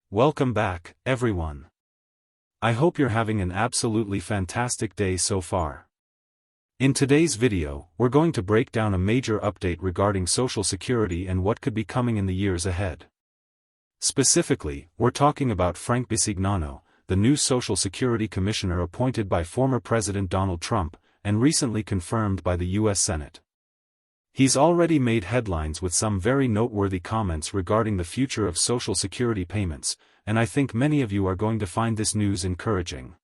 Welcome back, everyone. I hope you're having an absolutely fantastic day so far. In today's video, we're going to break down a major update regarding Social Security and what could be coming in the years ahead. Specifically, we're talking about Frank Bisignano, the new Social Security Commissioner appointed by former President Donald Trump, and recently confirmed by the U.S. Senate. He's already made headlines with some very noteworthy comments regarding the future of Social Security payments, and I think many of you are going to find this news encouraging.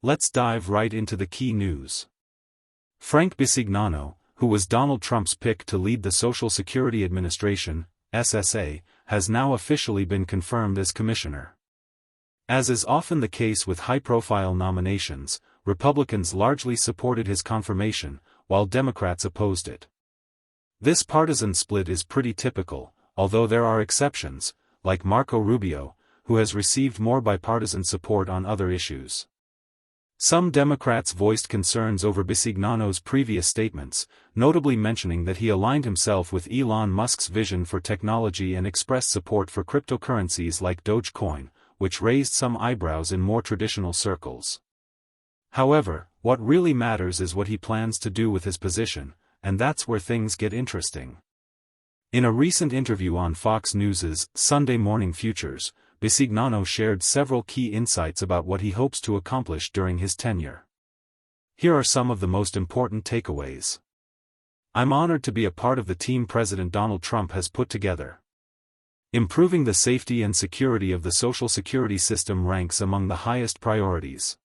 Let's dive right into the key news. Frank Bisignano, who was Donald Trump's pick to lead the Social Security Administration, SSA, has now officially been confirmed as commissioner. As is often the case with high-profile nominations, Republicans largely supported his confirmation, while Democrats opposed it. This partisan split is pretty typical, although there are exceptions, like Marco Rubio, who has received more bipartisan support on other issues. Some Democrats voiced concerns over Bisignano's previous statements, notably mentioning that he aligned himself with Elon Musk's vision for technology and expressed support for cryptocurrencies like Dogecoin, which raised some eyebrows in more traditional circles. However, what really matters is what he plans to do with his position, and that's where things get interesting. In a recent interview on Fox News's Sunday Morning Futures, Bisignano shared several key insights about what he hopes to accomplish during his tenure. Here are some of the most important takeaways. I'm honored to be a part of the team President Donald Trump has put together. Improving the safety and security of the Social Security system ranks among the highest priorities.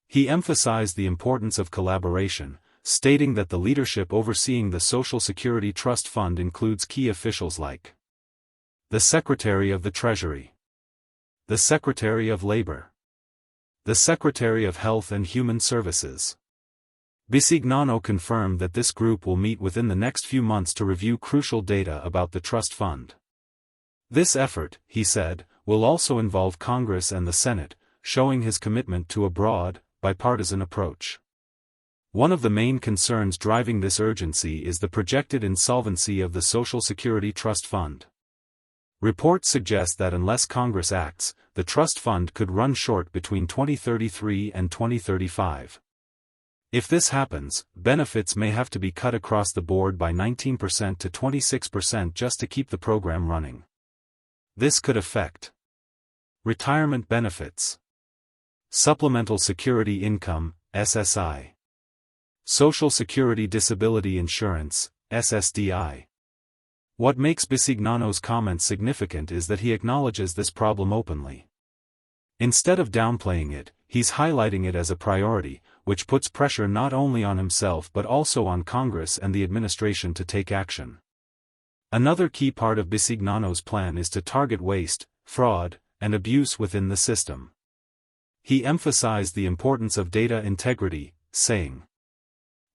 He emphasized the importance of collaboration, stating that the leadership overseeing the Social Security Trust Fund includes key officials like the Secretary of the Treasury, the Secretary of Labor, the Secretary of Health and Human Services. Bisignano confirmed that this group will meet within the next few months to review crucial data about the trust fund. This effort, he said, will also involve Congress and the Senate, showing his commitment to a broad, bipartisan approach. One of the main concerns driving this urgency is the projected insolvency of the Social Security Trust Fund. Reports suggest that unless Congress acts, the trust fund could run short between 2033 and 2035. If this happens, benefits may have to be cut across the board by 19% to 26% just to keep the program running. This could affect retirement benefits, supplemental security income, SSI, Social Security Disability Insurance, SSDI. What makes Bisignano's comments significant is that he acknowledges this problem openly. Instead of downplaying it, he's highlighting it as a priority, which puts pressure not only on himself but also on Congress and the administration to take action. Another key part of Bisignano's plan is to target waste, fraud, and abuse within the system. He emphasized the importance of data integrity, saying,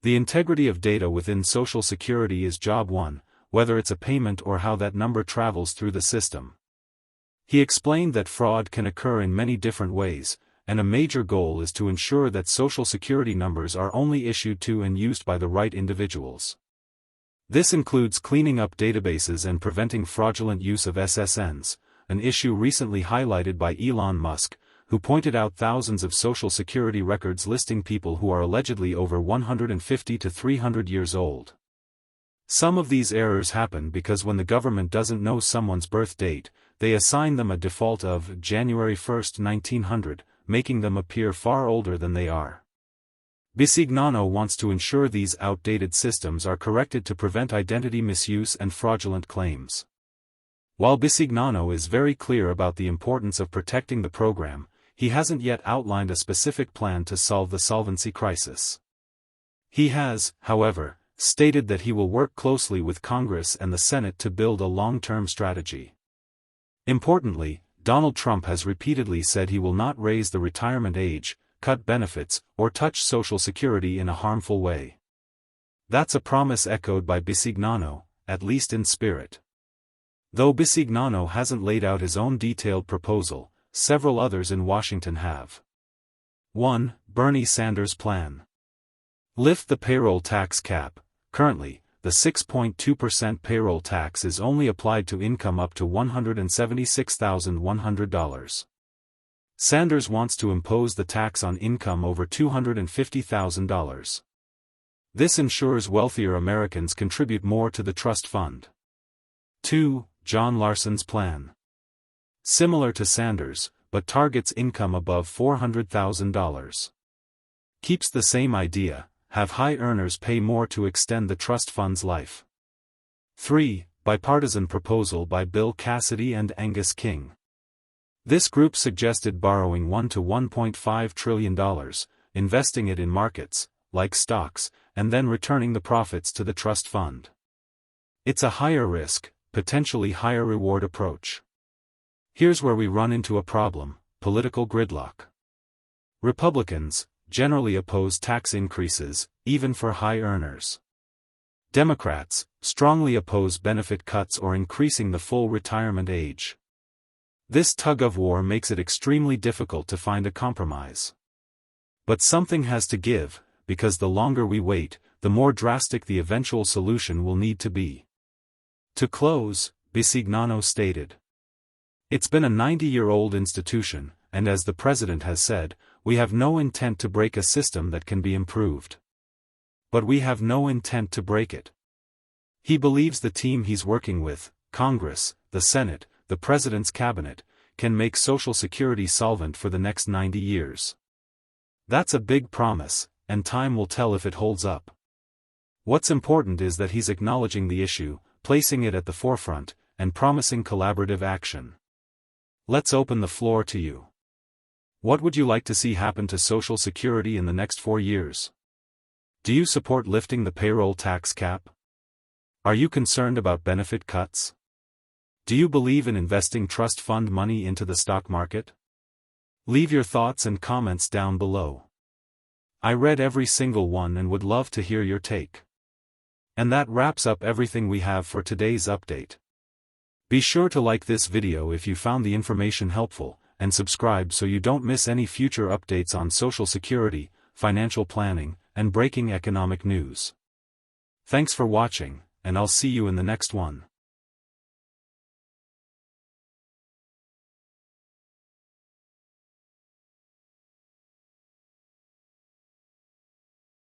"The integrity of data within Social Security is job one, whether it's a payment or how that number travels through the system." He explained that fraud can occur in many different ways, and a major goal is to ensure that Social Security numbers are only issued to and used by the right individuals. This includes cleaning up databases and preventing fraudulent use of SSNs, an issue recently highlighted by Elon Musk, who pointed out thousands of Social Security records listing people who are allegedly over 150 to 300 years old. Some of these errors happen because when the government doesn't know someone's birth date, they assign them a default of January 1, 1900, making them appear far older than they are. Bisignano wants to ensure these outdated systems are corrected to prevent identity misuse and fraudulent claims. While Bisignano is very clear about the importance of protecting the program, he hasn't yet outlined a specific plan to solve the solvency crisis. He has, however, stated that he will work closely with Congress and the Senate to build a long-term strategy. Importantly, Donald Trump has repeatedly said he will not raise the retirement age, cut benefits, or touch Social Security in a harmful way. That's a promise echoed by Bisignano, at least in spirit. Though Bisignano hasn't laid out his own detailed proposal, several others in Washington have. 1. Bernie Sanders' plan. Lift the payroll tax cap. Currently, the 6.2% payroll tax is only applied to income up to $176,100. Sanders wants to impose the tax on income over $250,000. This ensures wealthier Americans contribute more to the trust fund. 2. John Larson's plan. Similar to Sanders, but targets income above $400,000. Keeps the same idea, have high earners pay more to extend the trust fund's life. 3. Bipartisan proposal by Bill Cassidy and Angus King. This group suggested borrowing $1 to $1.5 trillion, investing it in markets, like stocks, and then returning the profits to the trust fund. It's a higher risk, potentially higher reward approach. Here's where we run into a problem: political gridlock. Republicans generally oppose tax increases, even for high earners. Democrats strongly oppose benefit cuts or increasing the full retirement age. This tug-of-war makes it extremely difficult to find a compromise. But something has to give, because the longer we wait, the more drastic the eventual solution will need to be. To close, Bisignano stated, "It's been a 90-year-old institution, and as the president has said, we have no intent to break a system that can be improved. But we have no intent to break it." He believes the team he's working with, Congress, the Senate, the president's cabinet, can make Social Security solvent for the next 90 years. That's a big promise, and time will tell if it holds up. What's important is that he's acknowledging the issue, placing it at the forefront, and promising collaborative action. Let's open the floor to you. What would you like to see happen to Social Security in the next 4 years? Do you support lifting the payroll tax cap? Are you concerned about benefit cuts? Do you believe in investing trust fund money into the stock market? Leave your thoughts and comments down below. I read every single one and would love to hear your take. And that wraps up everything we have for today's update. Be sure to like this video if you found the information helpful, and subscribe so you don't miss any future updates on Social Security, financial planning, and breaking economic news. Thanks for watching, and I'll see you in the next one.